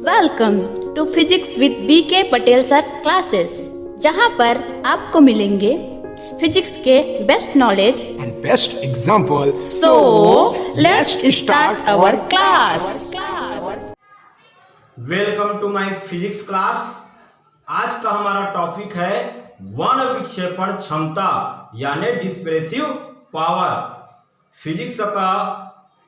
Welcome to physics with BK Patel sir classes, जहां पर आपको मिलेंगे फिजिक्स के best knowledge and best example. So let's start our class. Welcome to my physics class. आज का हमारा टॉपिक है वर्ण विक्षेपण क्षमता यानी डिस्प्रेसिव पावर। फिजिक्स का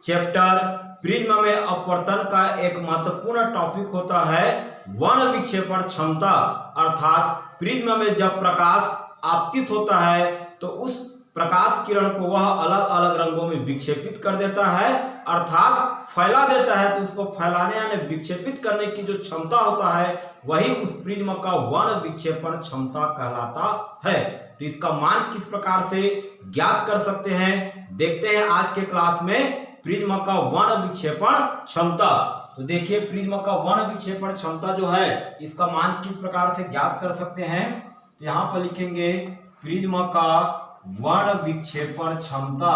चैप्टर प्रिज्म में अपवर्तन का एक महत्वपूर्ण टॉपिक होता है वर्ण विक्षेपण क्षमता, अर्थात प्रिज्म में जब प्रकाश आपतित होता है तो उस प्रकाश किरण को वह अलग अलग रंगों में विक्षेपित कर देता है, अर्थात फैला देता है। तो उसको फैलाने यानी विक्षेपित करने की जो क्षमता होता है वही उस प्रिज्म का वर्ण विक्षेपण क्षमता कहलाता है। तो इसका मान किस प्रकार से ज्ञात कर सकते हैं, देखते हैं आज के क्लास में प्रिज्म का वर्ण विक्षेपण क्षमता। तो देखिए प्रिज्म का वर्ण विक्षेपण क्षमता जो है इसका मान किस प्रकार से ज्ञात कर सकते हैं। तो यहाँ पर लिखेंगे प्रिज्म का वर्ण विक्षेपण क्षमता,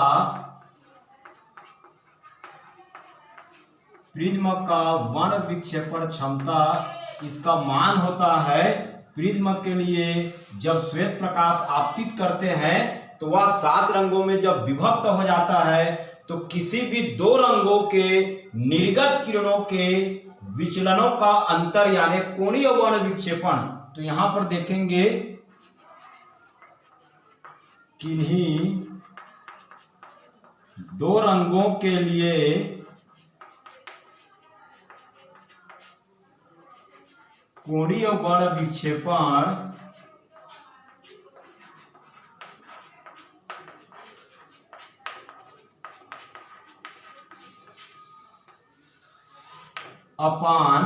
प्रिज्म का वर्ण विक्षेपण क्षमता इसका मान होता है प्रिज्म के लिए जब श्वेत प्रकाश आपतित करते हैं तो वह 7 रंगों में जब विभक्त हो जाता है तो किसी भी 2 रंगों के निर्गत किरणों के विचलनों का अंतर यानी कोणीय वर्ण विक्षेपण। तो यहां पर देखेंगे किन्हीं 2 रंगों के लिए कोणीय वर्ण विक्षेपण अपान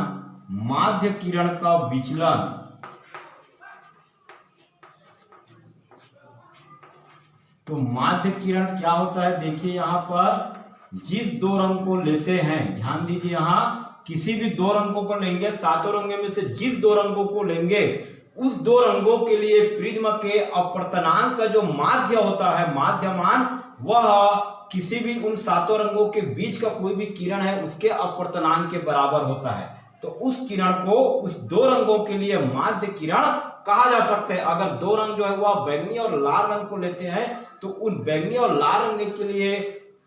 माध्य किरण का विचलन तो माध्य किरण क्या होता है, देखिए यहां पर जिस 2 रंग को लेते हैं, ध्यान दीजिए यहां किसी भी 2 रंगों को लेंगे, 7 रंगों में से जिस 2 रंगों को लेंगे उस 2 रंगों के लिए प्रिज्म के अपवर्तनांक का जो माध्य होता है, माध्यमान, वह किसी भी उन 7 रंगों के बीच का कोई भी किरण है उसके अपवर्तनांक के बराबर होता है। तो उस किरण को उस 2 रंगों के लिए माध्य किरण कहा जा सकता है। अगर 2 रंग जो है वह बैगनी और लाल रंग को लेते हैं तो उन बैगनी और लाल रंग के लिए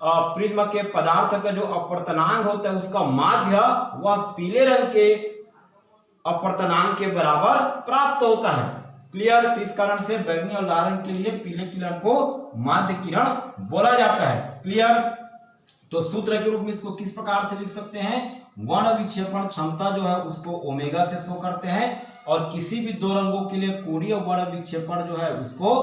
प्रिज्म के पदार्थ का जो अपवर्तनांक होता है उसका माध्य वह पीले रंग के अपवर्तनांक के बराबर प्राप्त होता है। क्लियर। तो इस कारण से बैगनी और लाल रंग के लिए पीले किरण को माध्य किरण बोला जाता है। क्लियर। तो सूत्र के रूप में इसको किस प्रकार से लिख सकते हैं, वर्ण विक्षेपण क्षमता जो है उसको ओमेगा से शो करते हैं और किसी भी 2 रंगों के लिए कोणीय वर्ण विक्षेपण जो है उसको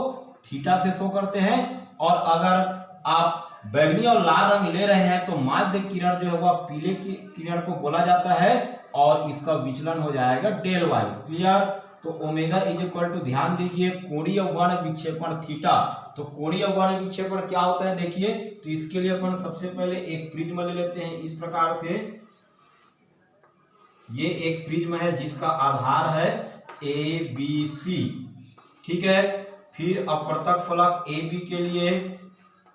थीटा से शो करते हैं। और अगर आप बैगनी और लाल रंग ले रहे हैं तो माध्य किरण जो है वह पीले की किरण को बोला जाता है और इसका विचलन हो जाएगा डेल वाई। क्लियर। तो ओमेगा इज इक्वल टू, ध्यान दीजिए, कोणीय वर्ण विक्षेपण थीटा। तो कोणीय वर्ण विक्षेपण क्या होता है देखिए, तो इसके लिए अपन सबसे पहले एक प्रिज्म ले लेते हैं इस प्रकार से। ये एक प्रिज्म है जिसका आधार है ए बी सी, ठीक है। फिर अपवर्तक फलक ए बी के लिए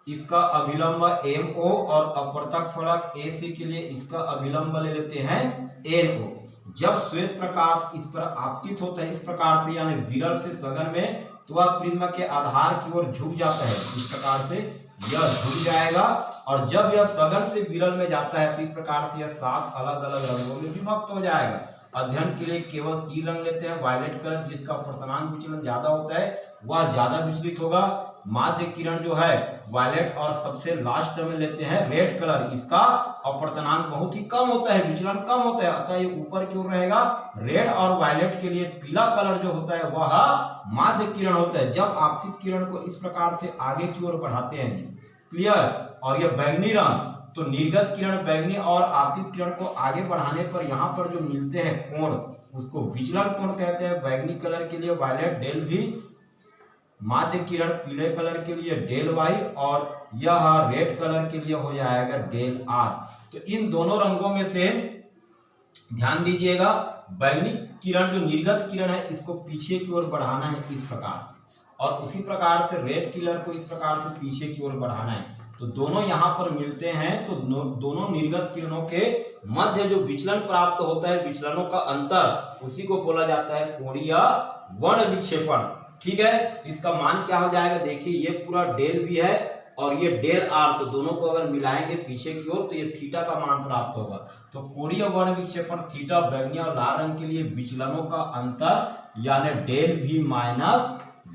इसका अभिलंब एम ओ और अपवर्तक फलक ए सी के लिए इसका अभिलंब ले लेते हैं एन ओ। जब श्वेत प्रकाश इस पर आपतित होता है इस प्रकार से यानी विरल से सघन में, तो वह प्रिज्म के आधार की ओर झुक जाता है। इस प्रकार से यह झुक जाएगा और जब यह सघन से विरल में जाता है तो इस प्रकार से यह 7 अलग अलग रंगों में विभक्त हो जाएगा। अध्ययन के लिए केवल 3 रंग लेते हैं। वायलेट कलर जिसका अपवर्तनांक विचलन ज्यादा होता है वह ज्यादा विचलित होगा। माध्य किरण जो है वायलेट और सबसे लास्ट में लेते हैं रेड कलर, इसका अपवर्तनांक बहुत ही कम होता है, विचलन कम होता है, अतः ये ऊपर की ओर रहेगा। रेड और वायलेट के लिए पीला कलर जो होता है वह माध्य किरण होता है जब आपतित किरण को इस प्रकार से आगे की ओर बढ़ाते हैं। क्लियर। और यह बैगनी रंग, तो निर्गत किरण बैगनी और आपतित किरण को आगे बढ़ाने पर यहाँ पर जो मिलते हैं कोण उसको विचलन कोण कहते हैं। बैगनी कलर के लिए वायलेट डेल वी, माध्य किरण पीले कलर के लिए डेल वाई और यह रेड कलर के लिए हो जाएगा डेल आर। तो इन दोनों रंगों में से ध्यान दीजिएगा, बैगनी किरण जो निर्गत किरण है इसको पीछे की ओर बढ़ाना है इस प्रकार से, और उसी प्रकार से रेड किलर को इस प्रकार से पीछे की ओर बढ़ाना है। तो दोनों यहाँ पर मिलते हैं तो दोनों निर्गत किरणों के मध्य जो विचलन प्राप्त होता है, विचलनों का अंतर, उसी को बोला जाता है कोणीय वर्ण विक्षेपण। ठीक है, तो इसका मान क्या हो जाएगा, देखिए ये पूरा डेल भी है और ये डेल आर, तो दोनों को अगर मिलाएंगे पीछे की ओर तो ये थीटा का मान प्राप्त होगा। तो कोणीय वर्ण विक्षेपण थीटा बैंगनी और लाल रंग के लिए विचलनों का अंतर यानी डेल भी माइनस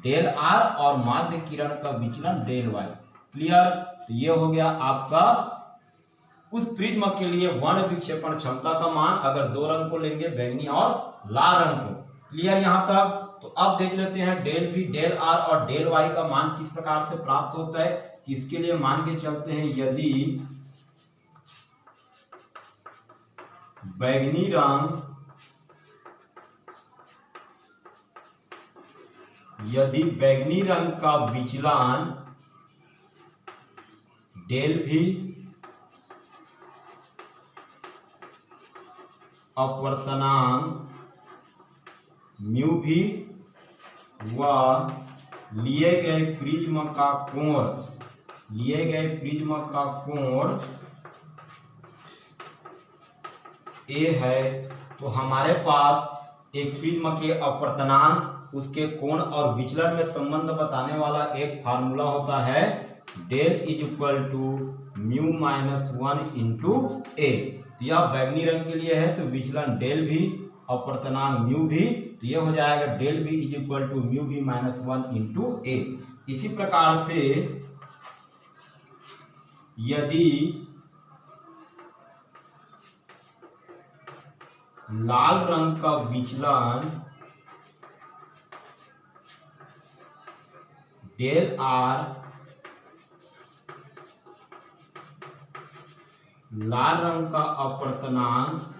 डेल आर और माध्य किरण का विचलन डेल वाई। क्लियर, तो ये हो गया आपका उस प्रिज्म के लिए वर्ण विक्षेपण क्षमता का मान अगर दो रंग को लेंगे, बैंगनी और लाल रंग को। क्लियर यहां तक। तो अब देख लेते हैं डेल भी, डेल आर और डेल वाई का मान किस प्रकार से प्राप्त होता है। इसके लिए मान के चलते हैं यदि बैगनी रंग का विचलन डेल भी अपवर्तनांक म्यू भी व लिए गए प्रिज्म का कोण ए है, तो हमारे पास एक प्रिज्म के अपवर्तनांक, उसके कोण और विचलन में संबंध बताने वाला एक फार्मूला होता है del is equal to mu minus 1 into A. यह बैगनी रंग के लिए है तो विचलन डेल भी, अपवर्तनांक म्यू भी, तो यह हो जाएगा डेल भी is equal to mu V minus 1 into ए। इसी प्रकार से यदि लाल रंग का विचलन डेल आर, लाल रंग का अपवर्तनांक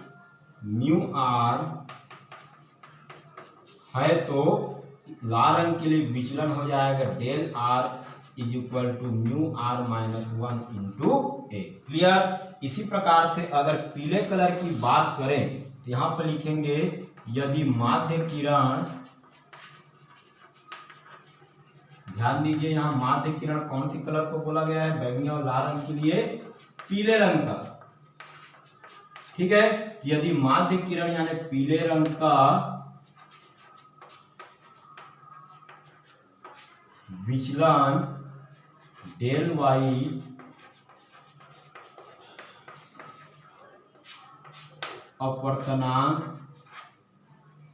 म्यू आर है, तो लाल रंग के लिए विचलन हो जाएगा del R is equal to mu R minus 1 into A. Clear. इसी प्रकार से अगर पीले कलर की बात करें तो यहां पर लिखेंगे यदि माध्य किरण, ध्यान दीजिए यहाँ माध्य किरण कौन सी कलर को बोला गया है, बैंगनी और लाल रंग के लिए पीले रंग का। ठीक है, तो यदि माध्य किरण यानी पीले रंग का विचलन डेल वाई अपवर्तनांक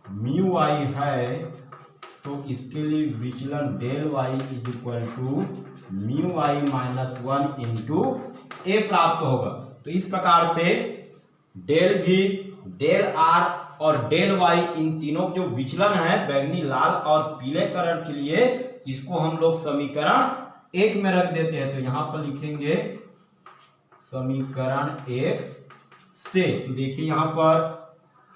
म्यू वाई है, तो इसके लिए विचलन del Y is equal to mu Y minus 1 into A प्राप्त होगा। तो इस प्रकार से डेल भी, डेल आर और डेल वाई, इन तीनों जो विचलन है बैंगनी, लाल और पीले कलर के लिए, इसको हम लोग समीकरण 1 में रख देते हैं। तो यहां पर लिखेंगे समीकरण 1 से, तो देखिए यहां पर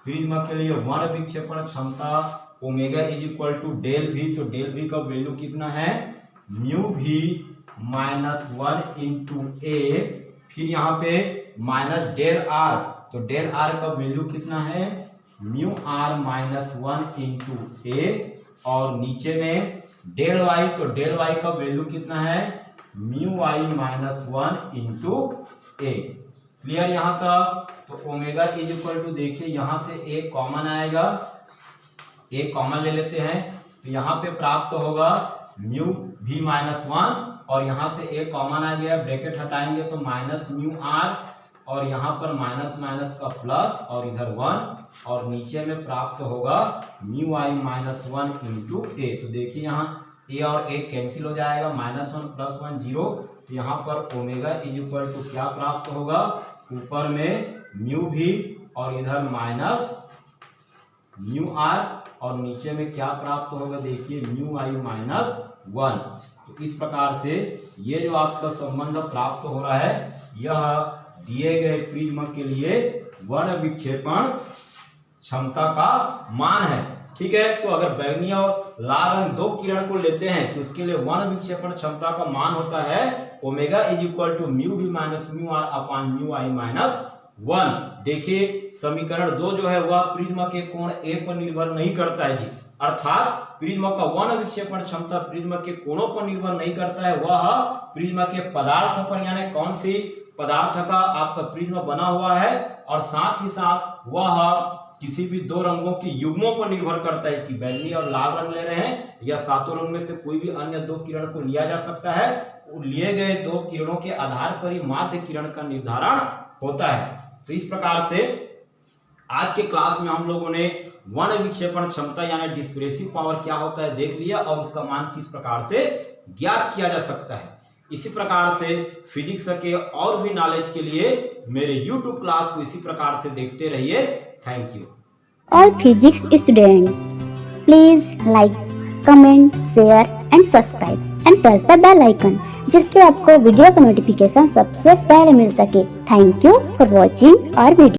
प्रिज्म के लिए वर्ण विक्षेपण क्षमता omega is equal to del भी, तो डेल भी का वैल्यू कितना है, म्यू भी माइनस 1 इंटू ए, फिर यहाँ पे माइनस डेल आर, तो डेल आर का वैल्यू कितना है, म्यू आर माइनस 1 इंटू ए, और नीचे में डेल वाई, तो डेल वाई का वैल्यू कितना है, mu Y minus 1 into A. Clear यहाँ तक। तो ओमेगा इज इक्वल टू, देखिए यहां से एक कॉमन आएगा, एक कॉमन ले लेते हैं, तो यहाँ पे प्राप्त होगा म्यू भी माइनस 1, और यहाँ से एक कॉमन आ गया, ब्रैकेट हटाएंगे तो माइनस म्यू आर, और यहाँ पर माइनस माइनस का प्लस और इधर 1, और नीचे में प्राप्त होगा म्यू आई माइनस 1 इंटू ए। तो देखिए यहाँ ए और ए कैंसिल हो जाएगा, माइनस 1 प्लस 1 0, तो यहाँ पर ओमेगा इज इक्वल टू क्या प्राप्त होगा, ऊपर में म्यू भी और इधर माइनस म्यू आर, और नीचे में क्या प्राप्त होगा, देखिए म्यू आई माइनस 1। तो इस प्रकार से ये जो आपका संबंध प्राप्त हो रहा है, यह दिए गए प्रिज्म के लिए वर्ण विक्षेपण क्षमता का मान है। ठीक है, तो अगर बैंगनी और लाल रंग दो किरण को लेते हैं तो इसके लिए वर्ण विक्षेपण क्षमता का मान होता है omega is equal to mu V minus mu R upon mu I minus 1। देखिए समीकरण 2 जो है वह प्रिज्म के कोण ए पर निर्भर नहीं करता है जी, अर्थात प्रिज्म का वन विक्षेपण क्षमता प्रिज्म के कोणों पर निर्भर नहीं करता है, वह प्रिज्म के पदार्थ पर, यानी कौन सी पदार्थ का आपका प्रिज्म बना हुआ है, और साथ ही साथ वह किसी भी दो रंगों की युग्मों पर निर्भर करता है कि बैंगनी और लाल रंग ले रहे हैं या सातों रंग में से कोई भी अन्य दो किरण को लिया जा सकता है। लिए गए दो किरणों के आधार पर ही माध्य किरण का निर्धारण होता है। तो इस प्रकार से आज के क्लास में हम लोगों ने वन विक्षेपण क्षमता यानी डिस्प्रेसिव पावर क्या होता है देख लिया और उसका मान किस प्रकार से ज्ञात किया जा सकता है। इसी प्रकार से फिजिक्स के और भी नॉलेज के लिए मेरे YouTube क्लास को इसी प्रकार से देखते रहिए। Thank you. All physics students, please like, comment, share and subscribe and press the bell icon जिससे आपको वीडियो का नोटिफिकेशन सबसे पहले मिल सके। Thank you for watching our video.